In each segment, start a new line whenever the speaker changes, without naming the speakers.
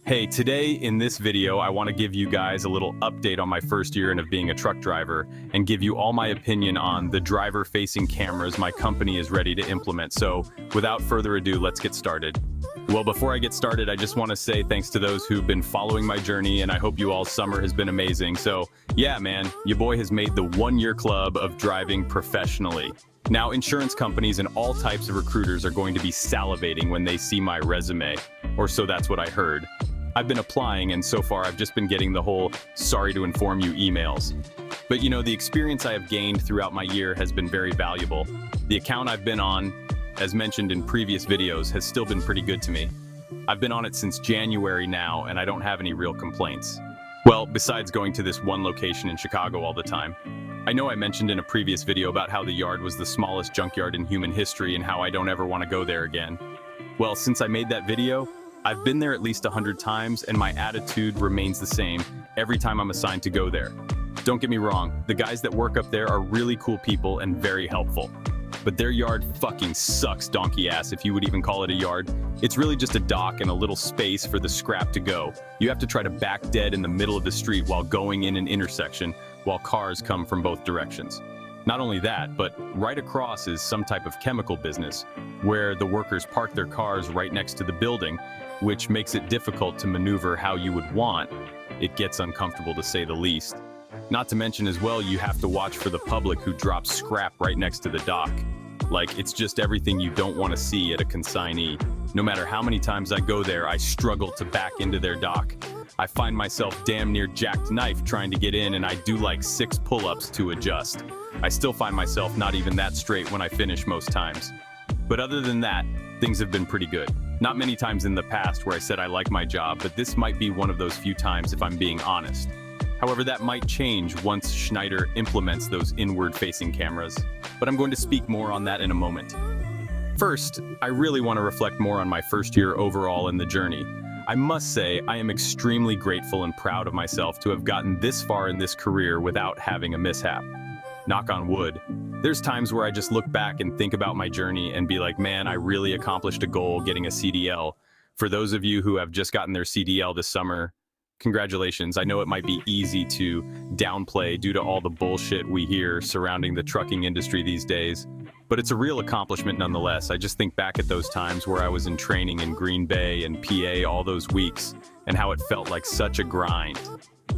Hey, today in this video, I want to give you guys a little update on my first year of being a truck driver and give you all my opinion on the driver-facing cameras my company is ready to implement. So without further ado, let's get started. Well, before I get started, I just want to say thanks to those who've been following my journey, and I hope you all's summer has been amazing. So yeah, man, your boy has made the 1-year club of driving professionally. Now, insurance companies and all types of recruiters are going to be salivating when they see my resume, or so that's what I heard. I've been applying, and so far I've just been getting the whole sorry to inform you emails. But you know, the experience I have gained throughout my year has been very valuable. The account I've been on, as mentioned in previous videos, has still been pretty good to me. I've been on it since January now, and I don't have any real complaints. Well, besides going to this one location in Chicago all the time. I know I mentioned in a previous video about how the yard was the smallest junkyard in human history and how I don't ever want to go there again. Well, since I made that video, I've been there at least 100 times, and my attitude remains the same every time I'm assigned to go there. Don't get me wrong, the guys that work up there are really cool people and very helpful. But their yard fucking sucks donkey ass, if you would even call it a yard. It's really just a dock and a little space for the scrap to go. You have to try to back dead in the middle of the street while going in an intersection, while cars come from both directions. Not only that, but right across is some type of chemical business, where the workers park their cars right next to the building, which makes it difficult to maneuver how you would want. It gets uncomfortable to say the least. Not to mention as well, you have to watch for the public who drops scrap right next to the dock. Like, it's just everything you don't want to see at a consignee. No matter how many times I go there, I struggle to back into their dock. I find myself damn near jacked knife trying to get in, and I do like 6 pull-ups to adjust. I still find myself not even that straight when I finish most times. But other than that, things have been pretty good. Not many times in the past where I said I like my job, but this might be one of those few times if I'm being honest. However, that might change once Schneider implements those inward-facing cameras. But I'm going to speak more on that in a moment. First, I really want to reflect more on my first year overall in the journey. I must say, I am extremely grateful and proud of myself to have gotten this far in this career without having a mishap. Knock on wood. There's times where I just look back and think about my journey and be like, man, I really accomplished a goal getting a CDL. For those of you who have just gotten their CDL this summer, congratulations. I know it might be easy to downplay due to all the bullshit we hear surrounding the trucking industry these days, but it's a real accomplishment nonetheless. I just think back at those times where I was in training in Green Bay and PA all those weeks and how it felt like such a grind.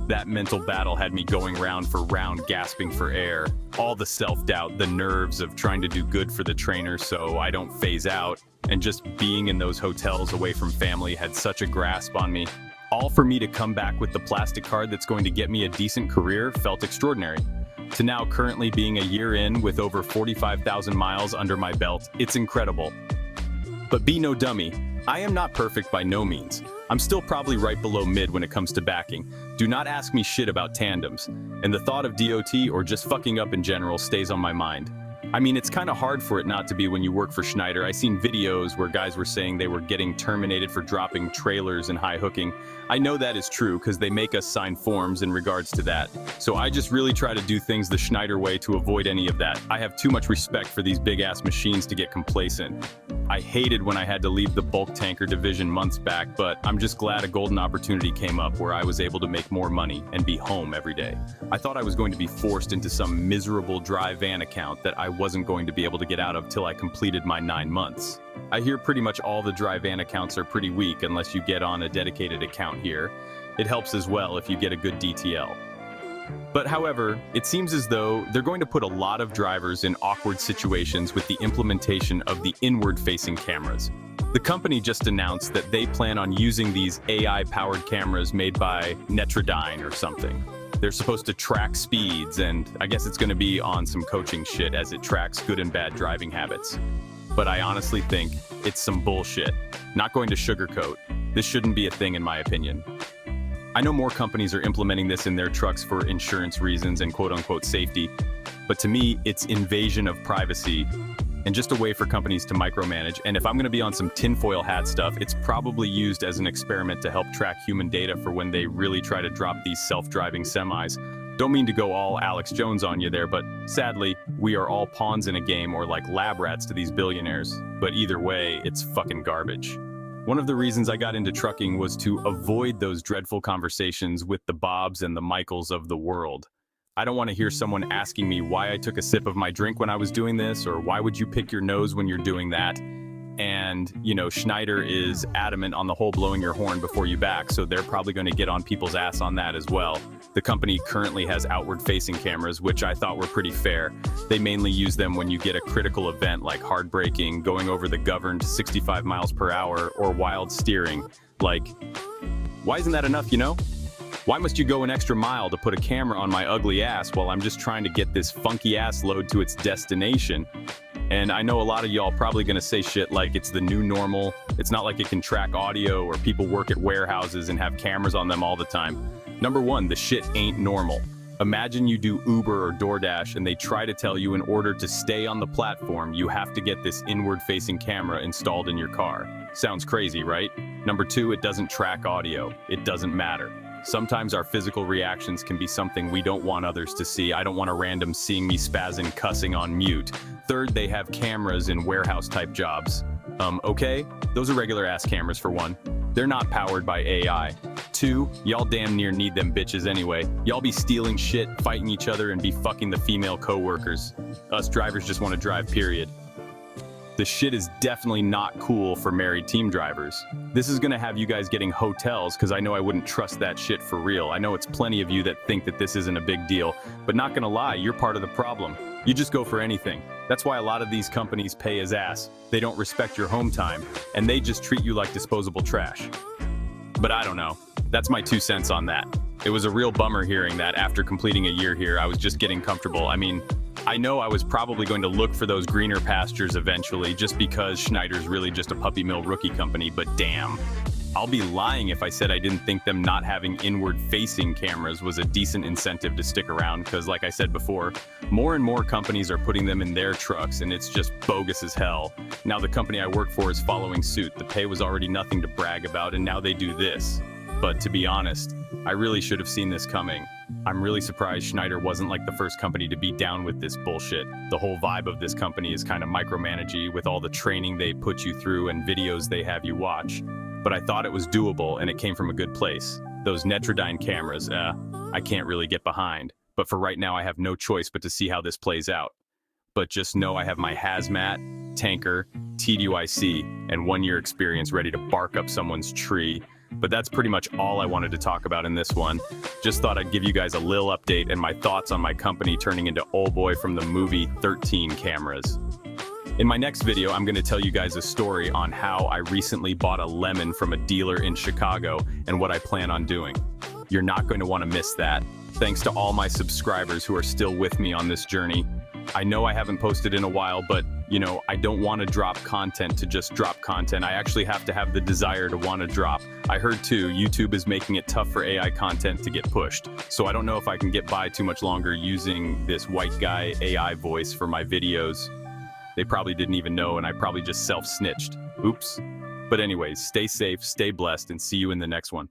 That mental battle had me going round for round gasping for air. All the self-doubt, the nerves of trying to do good for the trainer so I don't phase out, and just being in those hotels away from family had such a grasp on me. All for me to come back with the plastic card that's going to get me a decent career felt extraordinary. To now currently being a year in with over 45,000 miles under my belt, it's incredible. But be no dummy, I am not perfect by no means. I'm still probably right below mid when it comes to backing. Do not ask me shit about tandems, and the thought of DOT or just fucking up in general stays on my mind. I mean, it's kind of hard for it not to be when you work for Schneider. I seen videos where guys were saying they were getting terminated for dropping trailers and high hooking. I know that is true because they make us sign forms in regards to that. So I just really try to do things the Schneider way to avoid any of that. I have too much respect for these big ass machines to get complacent. I hated when I had to leave the bulk tanker division months back, but I'm just glad a golden opportunity came up where I was able to make more money and be home every day. I thought I was going to be forced into some miserable dry van account that I wasn't going to be able to get out of till I completed my 9 months. I hear pretty much all the dry van accounts are pretty weak unless you get on a dedicated account here. It helps as well if you get a good DTL. But however, it seems as though they're going to put a lot of drivers in awkward situations with the implementation of the inward-facing cameras. The company just announced that they plan on using these AI-powered cameras made by Netrodyne or something. They're supposed to track speeds, and I guess it's going to be on some coaching shit as it tracks good and bad driving habits. But I honestly think it's some bullshit. Not going to sugarcoat. This shouldn't be a thing in my opinion. I know more companies are implementing this in their trucks for insurance reasons and quote-unquote safety, but to me, it's invasion of privacy and just a way for companies to micromanage. And if I'm going to be on some tinfoil hat stuff, it's probably used as an experiment to help track human data for when they really try to drop these self-driving semis. Don't mean to go all Alex Jones on you there, but sadly, we are all pawns in a game or like lab rats to these billionaires. But either way, it's fucking garbage. One of the reasons I got into trucking was to avoid those dreadful conversations with the Bobs and the Michaels of the world. I don't want to hear someone asking me why I took a sip of my drink when I was doing this, or why would you pick your nose when you're doing that. And, Schneider is adamant on the whole blowing your horn before you back, so they're probably going to get on people's ass on that as well. The company currently has outward-facing cameras, which I thought were pretty fair. They mainly use them when you get a critical event like hard braking, going over the governed 65 miles per hour, or wild steering. Like, why isn't that enough, Why must you go an extra mile to put a camera on my ugly ass while I'm just trying to get this funky ass load to its destination? And I know a lot of y'all probably gonna say shit like it's the new normal. It's not like it can track audio, or people work at warehouses and have cameras on them all the time. Number one, the shit ain't normal. Imagine you do Uber or DoorDash and they try to tell you in order to stay on the platform, you have to get this inward-facing camera installed in your car. Sounds crazy, right? Number two, it doesn't track audio. It doesn't matter. Sometimes our physical reactions can be something we don't want others to see. I don't want a random seeing me spazzing cussing on mute. Third, they have cameras in warehouse-type jobs. Okay? Those are regular-ass cameras for one. They're not powered by AI. Two, y'all damn near need them bitches anyway. Y'all be stealing shit, fighting each other, and be fucking the female co-workers. Us drivers just want to drive, period. The shit is definitely not cool for married team drivers. This is gonna have you guys getting hotels, because I know I wouldn't trust that shit for real. I know it's plenty of you that think that this isn't a big deal, but not gonna lie, you're part of the problem. You just go for anything. That's why a lot of these companies pay as ass. They don't respect your home time, and they just treat you like disposable trash. But I don't know. That's my 2 cents on that. It was a real bummer hearing that after completing a year here. I was just getting comfortable. I mean, I know I was probably going to look for those greener pastures eventually, just because Schneider's really just a puppy mill rookie company, but damn. I'll be lying if I said I didn't think them not having inward-facing cameras was a decent incentive to stick around, because like I said before, more and more companies are putting them in their trucks, and it's just bogus as hell. Now the company I work for is following suit. The pay was already nothing to brag about, and now they do this. But to be honest, I really should have seen this coming. I'm really surprised Schneider wasn't like the first company to be down with this bullshit. The whole vibe of this company is kind of micromanagey, with all the training they put you through and videos they have you watch. But I thought it was doable, and it came from a good place. Those Netrodyne cameras, I can't really get behind. But for right now, I have no choice but to see how this plays out. But just know I have my hazmat, tanker, TDYC, and 1-year experience ready to bark up someone's tree. But that's pretty much all I wanted to talk about in this one. Just thought I'd give you guys a little update and my thoughts on my company turning into old boy from the movie 13 cameras. In my next video, I'm going to tell you guys a story on how I recently bought a lemon from a dealer in Chicago and what I plan on doing. You're not going to want to miss that. Thanks to all my subscribers who are still with me on this journey. I know I haven't posted in a while, but I don't want to drop content to just drop content. I actually have to have the desire to want to drop. I heard too, YouTube is making it tough for AI content to get pushed. So I don't know if I can get by too much longer using this white guy AI voice for my videos. They probably didn't even know, and I probably just self-snitched. Oops. But anyways, stay safe, stay blessed, and see you in the next one.